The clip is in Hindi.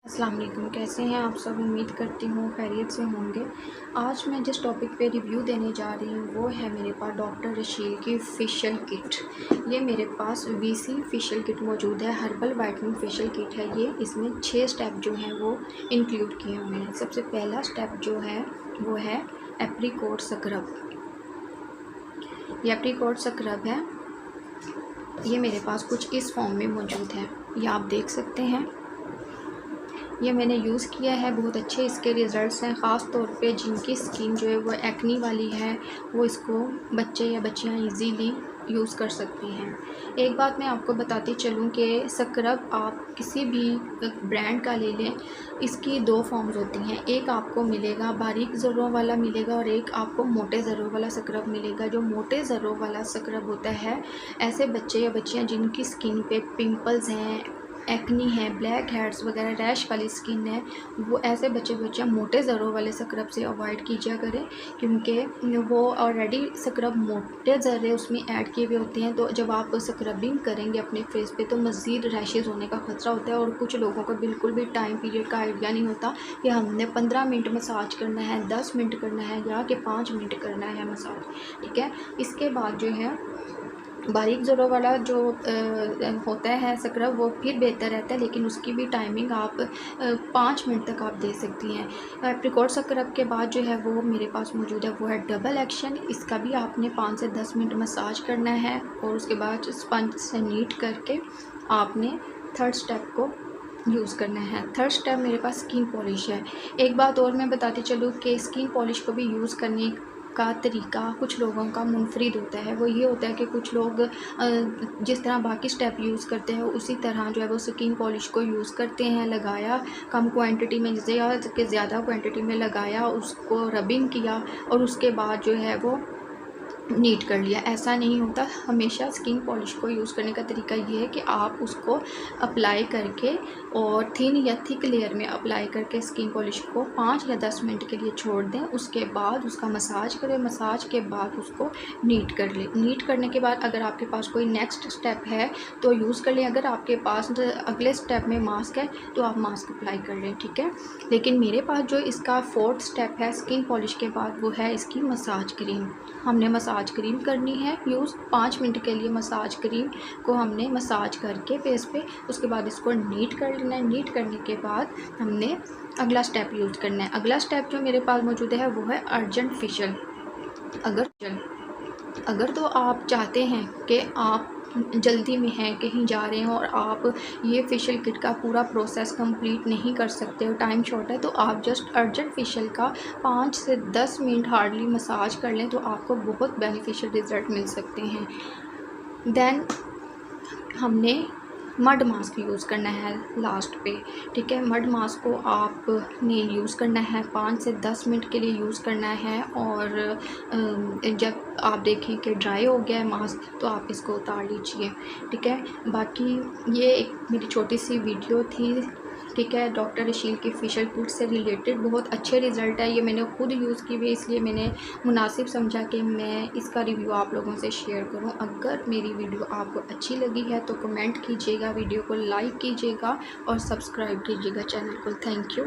अस्सलाम वालेकुम, कैसे हैं आप सब। उम्मीद करती हूँ खैरियत से होंगे। आज मैं जिस टॉपिक पे रिव्यू देने जा रही हूँ वो है मेरे पास डॉक्टर रशील की फेशियल किट। ये मेरे पास वीसी फेशियल किट मौजूद है, हर्बल वाइटनिंग फेशियल किट है ये। इसमें 6 स्टेप जो हैं वो इंक्लूड किए हुए हैं। सबसे पहला स्टेप जो है वो है एप्रीकॉट स्क्रब। ये एप्रीकॉट स्क्रब है, ये मेरे पास कुछ इस फॉर्म में मौजूद है, ये आप देख सकते हैं। ये मैंने यूज़ किया है, बहुत अच्छे इसके रिज़ल्ट्स हैं। ख़ास तौर पे जिनकी स्किन जो है वो एक्नी वाली है वो इसको बच्चे या बच्चियां इजीली यूज़ कर सकती हैं। एक बात मैं आपको बताती चलूँ कि स्क्रब आप किसी भी ब्रांड का ले लें, इसकी 2 फॉर्म्स होती हैं। एक आपको मिलेगा बारीक ज़र्रों वाला मिलेगा और एक आपको मोटे ज़र्रों वाला स्क्रब मिलेगा। जो मोटे ज़र्रों वाला स्क्रब होता है, ऐसे बच्चे या बच्चियाँ जिनकी स्किन पे पिंपल्स हैं, एक्नी है, ब्लैक हेड्स वगैरह, रैश वाली स्किन है, वो ऐसे बच्चे बच्चियाँ मोटे ज़रों वाले स्क्रब से अवॉइड कीजिए करें, क्योंकि वो ऑलरेडी स्क्रब मोटे ज़र्रे उसमें ऐड किए हुए होते हैं। तो जब आप स्क्रबिंग करेंगे अपने फेस पे तो मज़ीद रैशेज़ होने का ख़तरा होता है। और कुछ लोगों को बिल्कुल भी टाइम पीरियड का आइडिया नहीं होता कि हमने 15 मिनट मसाज करना है, 10 मिनट करना है या कि 5 मिनट करना है मसाज। ठीक है, इसके बाद जो है बारीक ज़रों वाला जो होता है स्क्रब वो फिर बेहतर रहता है, लेकिन उसकी भी टाइमिंग आप 5 मिनट तक आप दे सकती हैं। एप्रीकॉट स्क्रब के बाद जो है वो मेरे पास मौजूद है वो है डबल एक्शन। इसका भी आपने 5 से 10 मिनट मसाज करना है और उसके बाद स्पंज से नीट करके आपने थर्ड स्टेप को यूज़ करना है। थर्ड स्टेप मेरे पास स्किन पॉलिश है। एक बात और मैं बताती चलूँ कि स्किन पॉलिश को भी यूज़ करने का तरीका कुछ लोगों का मुनफरिद होता है। वो ये होता है कि कुछ लोग जिस तरह बाकी स्टेप यूज़ करते हैं उसी तरह जो है वो स्किन पॉलिश को यूज़ करते हैं। लगाया कम क्वांटिटी में, ज़्यादा क्वांटिटी में लगाया, उसको रबिंग किया और उसके बाद जो है वो नीट कर लिया। ऐसा नहीं होता। हमेशा स्किन पॉलिश को यूज़ करने का तरीका ये है कि आप उसको अप्लाई करके और थिन या थिक लेयर में अप्लाई करके स्किन पॉलिश को 5 या 10 मिनट के लिए छोड़ दें। उसके बाद उसका मसाज करें, मसाज के बाद उसको नीट कर लें। नीट करने के बाद अगर आपके पास कोई नेक्स्ट स्टेप है तो यूज़ कर लें। अगर आपके पास अगले स्टेप में मास्क है तो आप मास्क अप्लाई कर लें। ठीक है, लेकिन मेरे पास जो इसका 4th स्टेप है स्किन पॉलिश के बाद वो है इसकी मसाज क्रीम। हमने मसाज क्रीम करनी है यूज़ 5 मिनट के लिए। मसाज क्रीम को हमने मसाज करके फेस पे, उसके बाद इसको नीट कर लेना है। नीट करने के बाद हमने अगला स्टेप यूज़ करना है। अगला स्टेप जो मेरे पास मौजूद है वो है अर्जेंट फेशियल। अगर तो आप चाहते हैं कि आप जल्दी में हैं, कहीं जा रहे हैं और आप ये फेशियल किट का पूरा प्रोसेस कंप्लीट नहीं कर सकते हो, टाइम शॉर्ट है, तो आप जस्ट अर्जेंट फेशियल का 5 से 10 मिनट हार्डली मसाज कर लें तो आपको बहुत बेनिफिशियल रिज़ल्ट मिल सकते हैं। देन हमने मड मास्क यूज़ करना है लास्ट पे। ठीक है, मड मास्क को आपने यूज़ करना है 5 से 10 मिनट के लिए यूज़ करना है और जब आप देखें कि ड्राई हो गया है मास्क तो आप इसको उतार लीजिए। ठीक है, बाकी ये एक मेरी छोटी सी वीडियो थी। ठीक है, डॉक्टर रशील की फेशियल किट से रिलेटेड बहुत अच्छे रिज़ल्ट है। ये मैंने खुद यूज़ की हुई, इसलिए मैंने मुनासिब समझा कि मैं इसका रिव्यू आप लोगों से शेयर करूं। अगर मेरी वीडियो आपको अच्छी लगी है तो कमेंट कीजिएगा, वीडियो को लाइक कीजिएगा और सब्सक्राइब कीजिएगा चैनल को। Thank you.